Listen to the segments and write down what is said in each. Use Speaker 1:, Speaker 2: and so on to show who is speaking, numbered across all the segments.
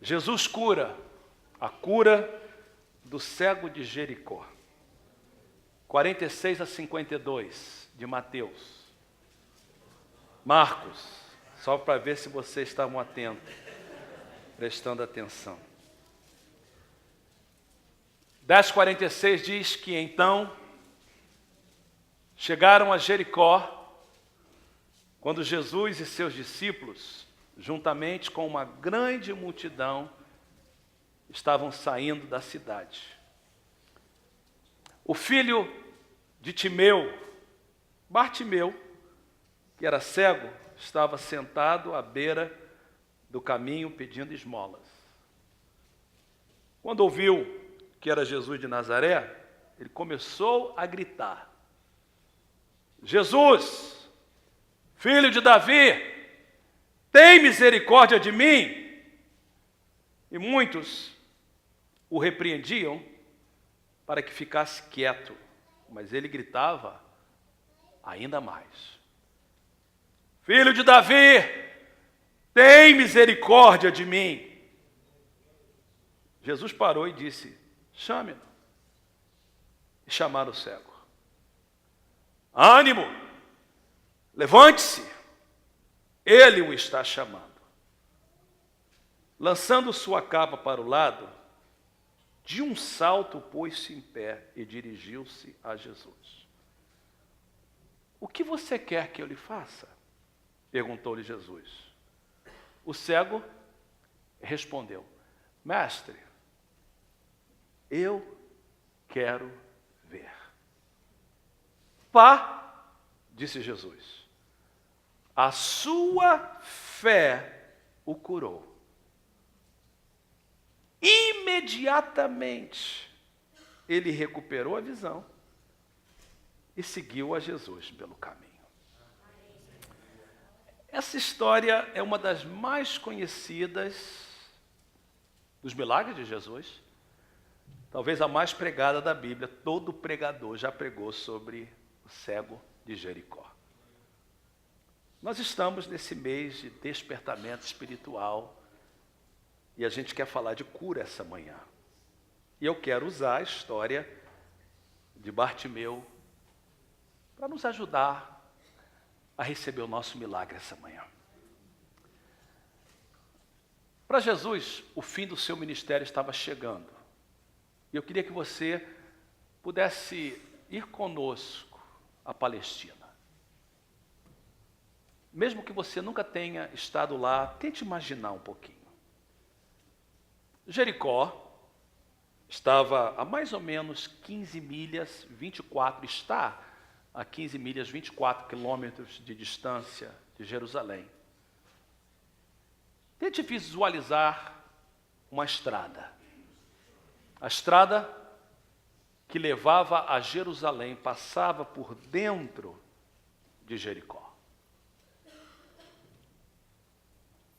Speaker 1: Jesus cura, a cura do cego de Jericó. 46 a 52 de Mateus. Marcos, só para ver se vocês estavam atentos, prestando atenção. 10:46 diz que então chegaram a Jericó, quando Jesus e seus discípulos, juntamente com uma grande multidão, estavam saindo da cidade. O filho de Timeu, Bartimeu, que era cego, estava sentado à beira do caminho pedindo esmolas. Quando ouviu que era Jesus de Nazaré, ele começou a gritar: Jesus, filho de Davi, tem misericórdia de mim. E muitos o repreendiam para que ficasse quieto, mas ele gritava ainda mais: Filho de Davi, tem misericórdia de mim. Jesus parou e disse: chame-no. E chamaram o cego. Ânimo, levante-se, ele o está chamando. Lançando sua capa para o lado, de um salto pôs-se em pé e dirigiu-se a Jesus. O que você quer que eu lhe faça? Perguntou-lhe Jesus. O cego respondeu: Mestre, eu quero ver. Vá, disse Jesus. A sua fé o curou. Imediatamente, ele recuperou a visão e seguiu a Jesus pelo caminho. Essa história é uma das mais conhecidas dos milagres de Jesus, talvez a mais pregada da Bíblia. Todo pregador já pregou sobre o cego de Jericó. Nós estamos nesse mês de despertamento espiritual e a gente quer falar de cura essa manhã. E eu quero usar a história de Bartimeu para nos ajudar a receber o nosso milagre essa manhã. Para Jesus, o fim do seu ministério estava chegando. E eu queria que você pudesse ir conosco à Palestina. Mesmo que você nunca tenha estado lá, tente imaginar um pouquinho. Jericó estava a mais ou menos 15 milhas, 24, está a 15 milhas, 24 quilômetros de distância de Jerusalém. Tente visualizar uma estrada. A estrada que levava a Jerusalém passava por dentro de Jericó.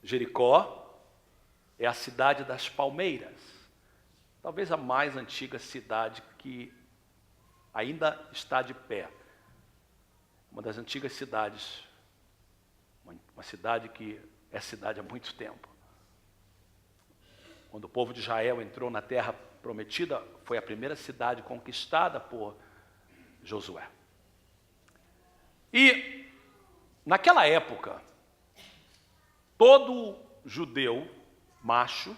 Speaker 1: Jericó é a cidade das palmeiras, talvez a mais antiga cidade que ainda está de pé. Uma das antigas cidades, uma cidade que é cidade há muito tempo. Quando o povo de Israel entrou na terra prometida, foi a primeira cidade conquistada por Josué. E naquela época, todo judeu macho,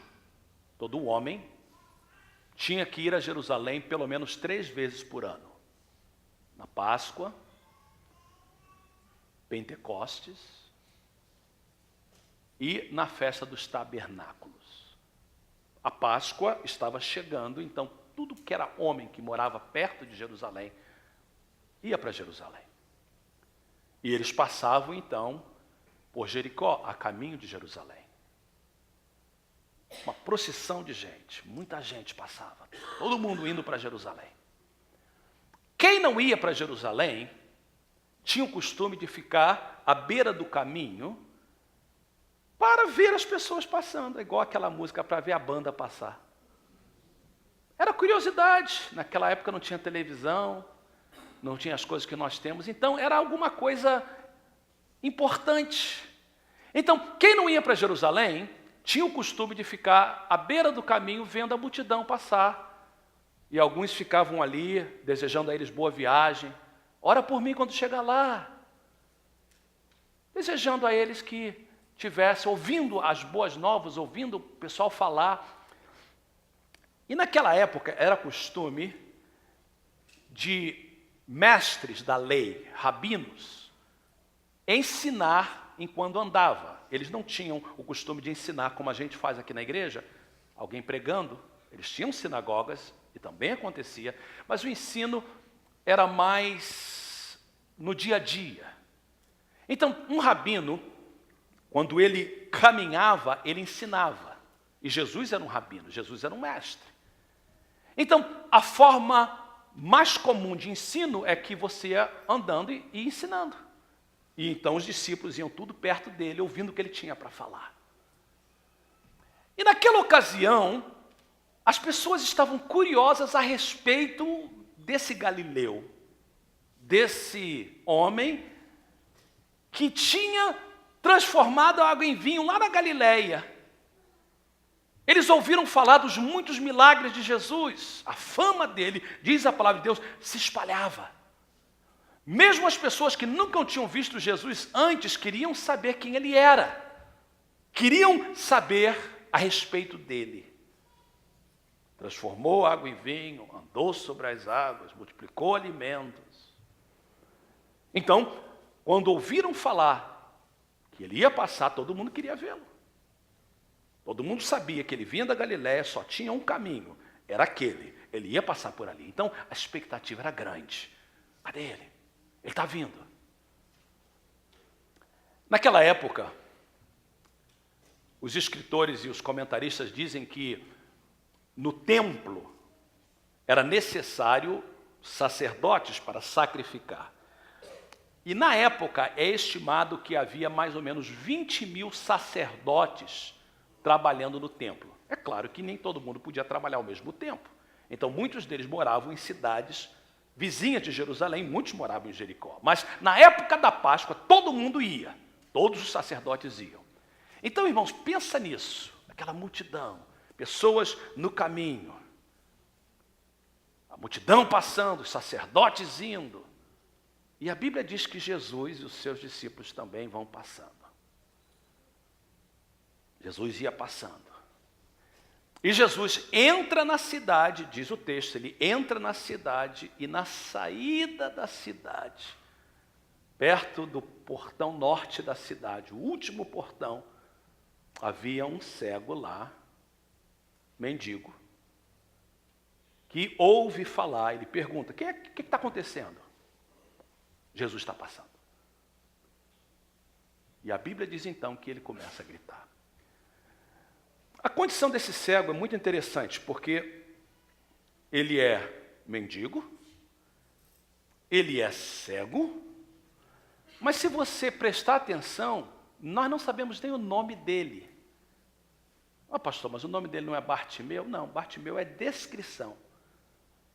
Speaker 1: todo homem, tinha que ir a Jerusalém pelo menos 3 vezes por ano. Na Páscoa, Pentecostes e na festa dos tabernáculos. A Páscoa estava chegando, então tudo que era homem que morava perto de Jerusalém ia para Jerusalém. E eles passavam então por Jericó, a caminho de Jerusalém. Uma procissão de gente, muita gente passava, todo mundo indo para Jerusalém. Quem não ia para Jerusalém tinha o costume de ficar à beira do caminho para ver as pessoas passando, igual aquela música para ver a banda passar. Era curiosidade, naquela época não tinha televisão, não tinha as coisas que nós temos, então era alguma coisa importante. Então, quem não ia para Jerusalém tinha o costume de ficar à beira do caminho vendo a multidão passar. E alguns ficavam ali, desejando a eles boa viagem. Ora por mim quando chegar lá. Desejando a eles que tivessem, ouvindo as boas novas, ouvindo o pessoal falar. E naquela época era costume de mestres da lei, rabinos, ensinar enquanto andava. Eles não tinham o costume de ensinar como a gente faz aqui na igreja, alguém pregando. Eles tinham sinagogas, e também acontecia, mas o ensino era mais no dia a dia. Então, um rabino, quando ele caminhava, ele ensinava. E Jesus era um rabino, Jesus era um mestre. Então, a forma mais comum de ensino é que você ia andando e ensinando. E então os discípulos iam tudo perto dele, ouvindo o que ele tinha para falar. E naquela ocasião, as pessoas estavam curiosas a respeito desse Galileu, desse homem que tinha transformado a água em vinho lá na Galileia. Eles ouviram falar dos muitos milagres de Jesus. A fama dele, diz a palavra de Deus, se espalhava. Mesmo as pessoas que nunca tinham visto Jesus antes queriam saber quem ele era. Queriam saber a respeito dele. Transformou água em vinho, andou sobre as águas, multiplicou alimentos. Então, quando ouviram falar que ele ia passar, todo mundo queria vê-lo. Todo mundo sabia que ele vinha da Galiléia, só tinha um caminho, era aquele, ele ia passar por ali. Então, a expectativa era grande. Cadê ele? Ele está vindo. Naquela época, os escritores e os comentaristas dizem que no templo era necessário sacerdotes para sacrificar. E na época é estimado que havia mais ou menos 20 mil sacerdotes trabalhando no templo. É claro que nem todo mundo podia trabalhar ao mesmo tempo. Então muitos deles moravam em cidades vizinhas de Jerusalém, muitos moravam em Jericó. Mas na época da Páscoa todo mundo ia, todos os sacerdotes iam. Então, irmãos, pensa nisso, aquela multidão, pessoas no caminho, a multidão passando, os sacerdotes indo. E a Bíblia diz que Jesus e os seus discípulos também vão passando. Jesus ia passando. E Jesus entra na cidade, diz o texto, ele entra na cidade e na saída da cidade, perto do portão norte da cidade, o último portão, havia um cego lá, mendigo, que ouve falar, ele pergunta, o que está acontecendo? Jesus está passando. E a Bíblia diz então que ele começa a gritar. A condição desse cego é muito interessante, porque ele é mendigo, ele é cego, mas se você prestar atenção, nós não sabemos nem o nome dele. Pastor, mas o nome dele não é Bartimeu? Não, Bartimeu é descrição.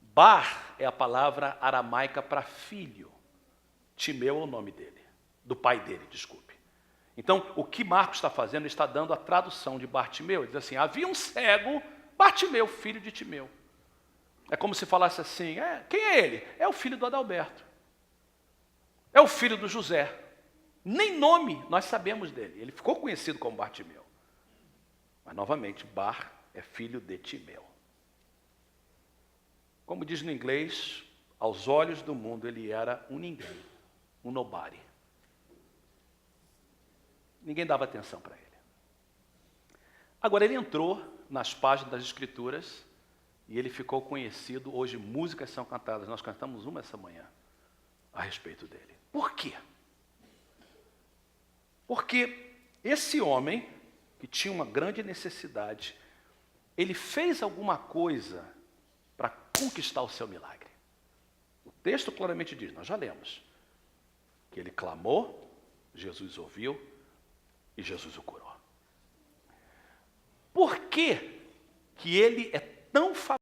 Speaker 1: Bar é a palavra aramaica para filho. Timeu é o nome dele, do pai dele, desculpe. Então, o que Marcos está fazendo, ele está dando a tradução de Bartimeu. Ele diz assim, havia um cego, Bartimeu, filho de Timeu. É como se falasse assim, quem é ele? É o filho do Adalberto. É o filho do José. Nem nome nós sabemos dele. Ele ficou conhecido como Bartimeu. Mas, novamente, Bar é filho de Timeu. Como diz no inglês, aos olhos do mundo ele era um ninguém, um nobody. Ninguém dava atenção para ele. Agora, ele entrou nas páginas das Escrituras e ele ficou conhecido. Hoje, músicas são cantadas. Nós cantamos uma essa manhã a respeito dele. Por quê? Porque esse homem, que tinha uma grande necessidade, ele fez alguma coisa para conquistar o seu milagre. O texto claramente diz, nós já lemos, que ele clamou, Jesus ouviu, e Jesus o curou. Por que ele é tão famoso?